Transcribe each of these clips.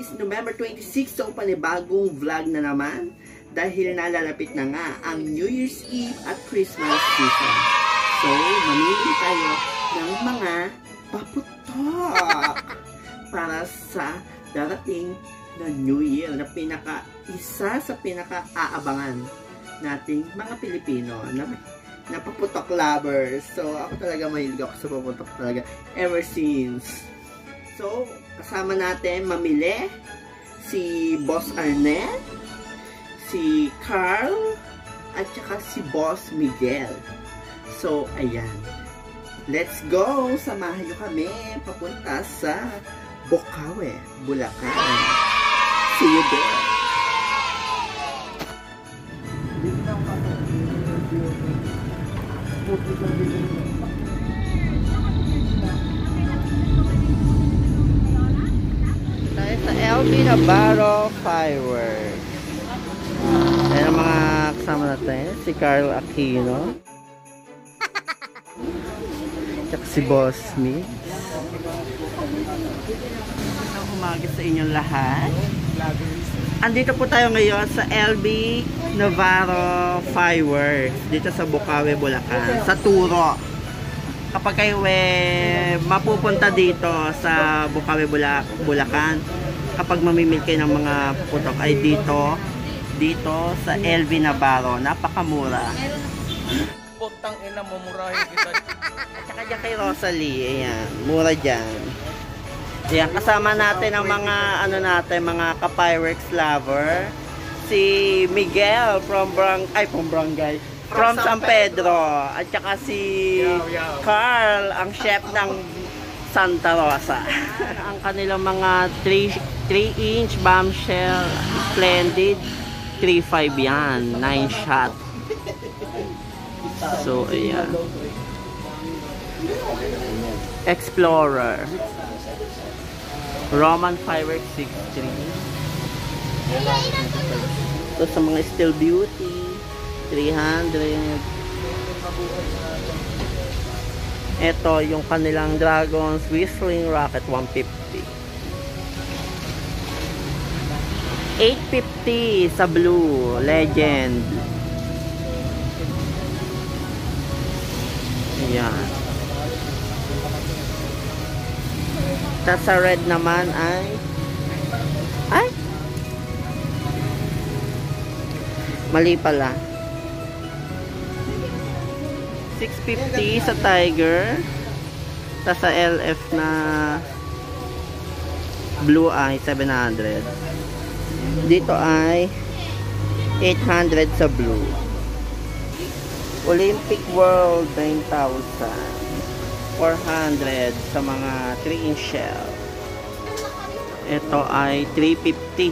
is November 26, so panibagong vlog na naman dahil nalalapit na nga ang New Year's Eve at Christmas season. So, mamili tayo ng mga paputok para sa darating na New Year na isa sa pinaka-aabangan nating mga Pilipino na paputok lovers. So, ako talaga mahilig ako sa paputok talaga ever since. So, kasama natin mamili si Boss Arnel, si Carl, at saka si Boss Miguel. So, ayan. Let's go! Samahan nyo kami papunta sa Bocaue, Bulacan. See you there! Tayo sa LB Navarro Fireworks. Ayan ang mga kasama natin. Si Carl Aquino. At si Boss Mix. Ang umaga sa inyong lahat. Andito po tayo ngayon sa LB Navarro Fireworks dito sa Bocaue, Bulacan, sa Turo. Kapag kayo mapupunta dito sa Bocaue, Bulacan, kapag mamimili kayo ng mga putok ay dito sa LB Navarro, napakamura. Putang ina, mumurahin kita. At saka dyan kay Rosalie, ayan, mura dyan. Ayan, kasama natin ang mga mga ka-fireworks lover. Si Miguel from San Pedro, at saka si Carl, ang chef ng Santa Rosa. Ang kanilang mga 3-inch bombshell, splendid, 3.5 yan, 9 shot. So, ayan. Explorer. Roman Fireworks 6.3. Ito sa mga Still Beauty 300. Ito yung kanilang Dragons Whistling Rocket 150. 850 sa blue Legend. Ayan. Tapos sa red naman ay mali pala, 650 sa Tiger. Tapos sa LF na blue ay 700. Dito ay 800 sa blue. Olympic World 9,000. 400 sa mga 3-inch shell. Ito ay 350.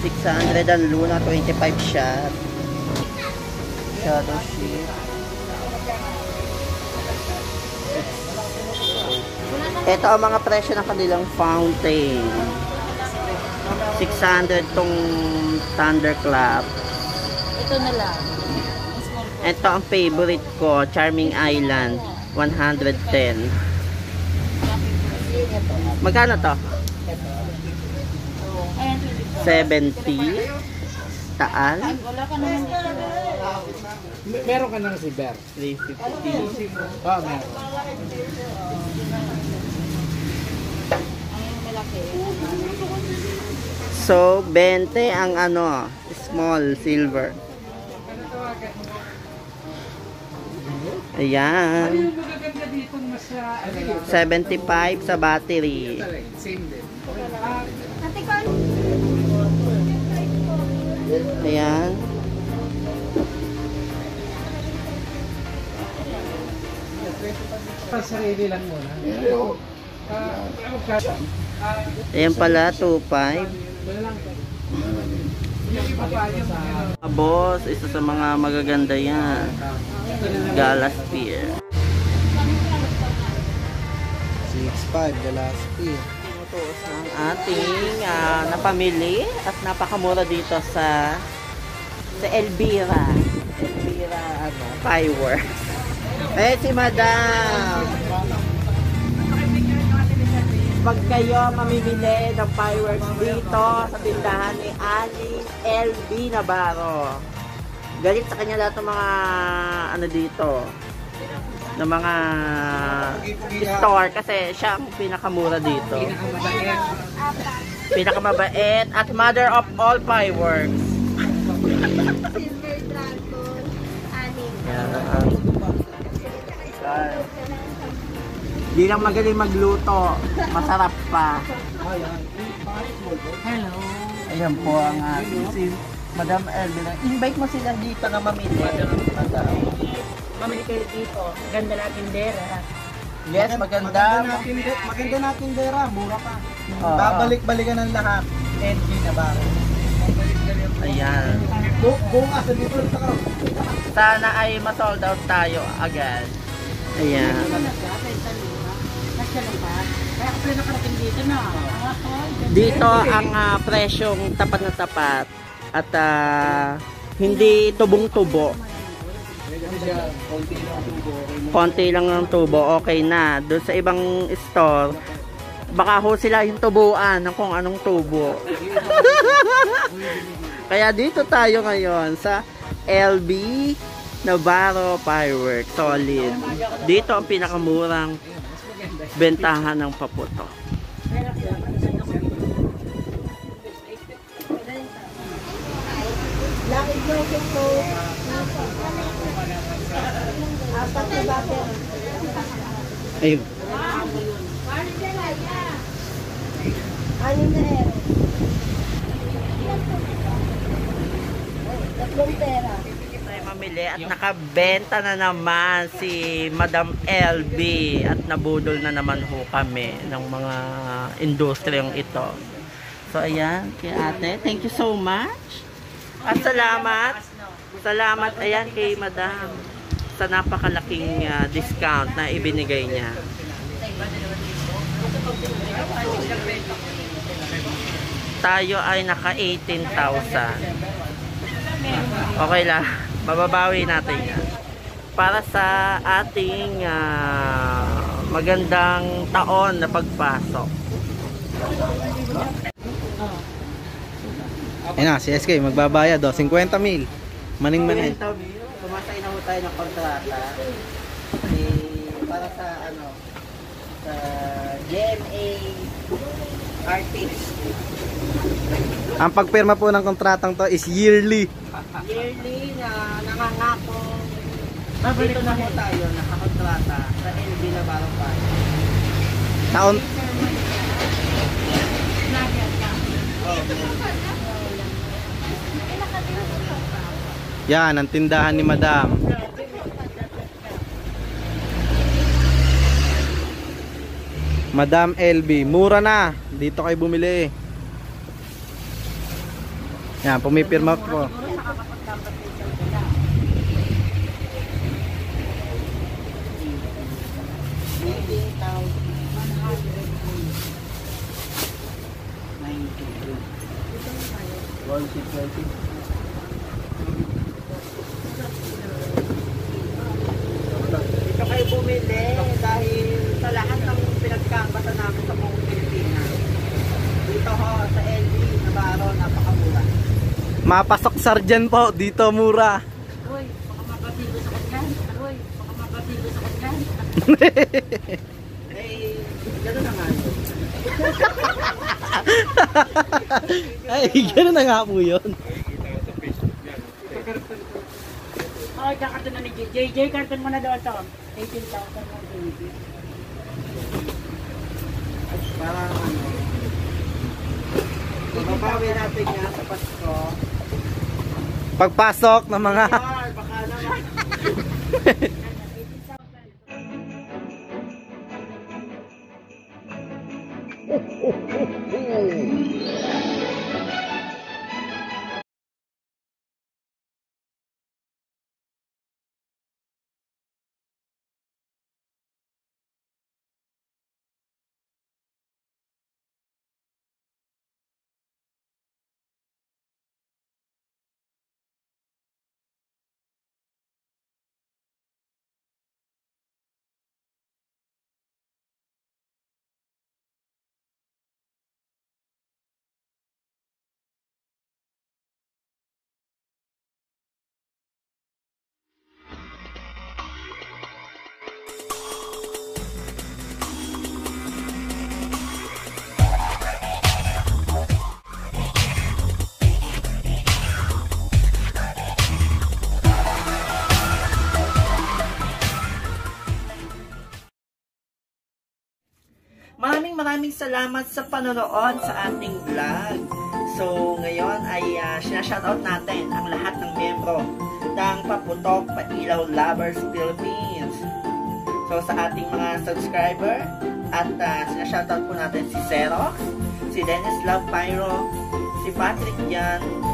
600 ang Luna 25 shot. Shadow sheet. Ito ang mga presyo ng kanilang fountain. 600 tong Thunderclap. Ito na lang. Ito ang favorite ko, Charming Island, 110. Magkano to? 70. Taal. Meron ka ng silver? 350. Oo, meron. So, 20 ang small silver. Ayan. 75 sa battery. Ayan. Sarili lang muna. Ayan pala, 2.5. Boss, isa sa mga magaganda yan. Gala Spear. 6.5 Gala Spear. Ito ang ating napamili at napakamura dito sa Elvira. Fireworks. Eh, si Madam. pag kayo mamimili ng fireworks dito sa tindahan ni Ali LB Navarro. Galit sa kanya lahat ng mga ano dito, ng mga store kasi siya ang pinakamura dito. Pinakamabait at mother of all fireworks. Silver Dragon, anim. Di lang magaling magluto, masarap pa. Hello. Ayan po ang si Madam Elvin. Invite mo sila dito na mamili. Mamili kayo dito. Ganda na tindera. Yes, maganda. Maganda natin dera, mura pa. Oo. Babalik-balikan ng lahat. NG na ba? Ayan. Bukas, dito sa Sana ay ma-sold out tayo agad. Ayan. Kaya ako pala nakarating dito na. Dito ang presyong tapat na tapat at hindi tubong-tubo. Konti lang ng tubo, okay na. Doon sa ibang store, baka ho sila yung tubuan ng kung anong tubo. Kaya dito tayo ngayon sa LB Navarro Fireworks. Solid. Dito ang pinakamurang bentahan ng paputok. Lakid mo ito. Apat na bakit? Ayun. Anim na ero. Tatlong pera. Tayo mamili at nakabenta na naman si Madam LB at nabudol na naman ho kami ng mga industriyang ito. So ayan, kay ate, thank you so much. At salamat. Salamat ayan kay Madam sa napakalaking discount na ibinigay niya. Tayo ay naka 18,000. Okay lang, mababawi natin yan. Para sa ating magandang taon na pagpasok. Ayun na, si SK magbabayad 50 mil. Maning-maning. Sumasay na ho tayo ng kontrata. Para sa ano, sa GMA artist. Ang pagpirma po ng kontratang to is yearly. Yearly na nangangako. Dito na ho tayo nakakontrata sa LB Navarro Fireworks. Taon. Yan, ang tindahan ni Madam. Madam LB, mura na. Dito kayo bumili. Yan, pumipirma po. Dito kayo bumili dahil sa lahat ng pinagkakabasa namin sa buong Pilipinas. Dito ho sa LB Navarro, napakamura. Mapasok sarjan po, dito mura. Uy, baka mabatigo sa kanyan. Uy, baka mabatigo sa kanyan. Eh, gano'n na nga yun. Ay, gano'n na nga po yun. Ay, kakarton na ni JJ. Karton mo na daw ito. 18,000 mo, JJ. Parang ano, mababawi natin nga sa Pasko. Pagpasok ng mga... Baka naman. maraming salamat sa panonood sa ating vlog. So, ngayon ay sinashoutout natin ang lahat ng miyembro ng Paputok Pailaw Lovers Philippines. So, sa ating mga subscriber, at sinashoutout po natin si Xerox, si Dennis Love Pyro, si Patrick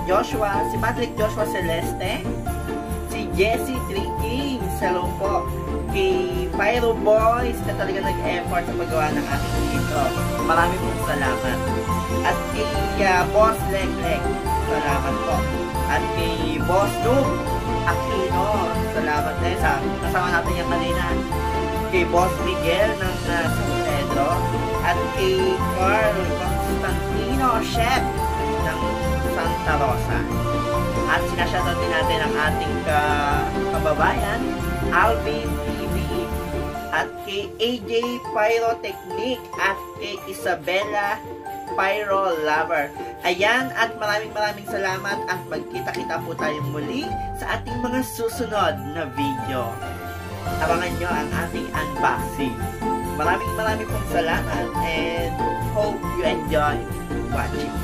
Joshua, si Patrick Joshua Celeste, si Jessie 3 Games, hello po, kay Pyro Boys na talaga nag-effort sa paggawa ng ating intro. Marami pong salamat. At kay Boss Leg, salamat po. At kay Boss Noob Aquino, salamat din sa kasama natin yung kanina. Kay Boss Miguel ng San Pedro. At kay Carl Constantino Chef ng Santa Rosa. At sinashoutout din natin ang ating kababayan, Alvin TV, at kay AJ Pyrotechnic, at kay Isabella Pyro Lover. Ayan, at maraming salamat, at magkita-kita po tayong muli sa ating mga susunod na video. Abangan nyo ang ating unboxing. Maraming pong salamat, and hope you enjoy watching.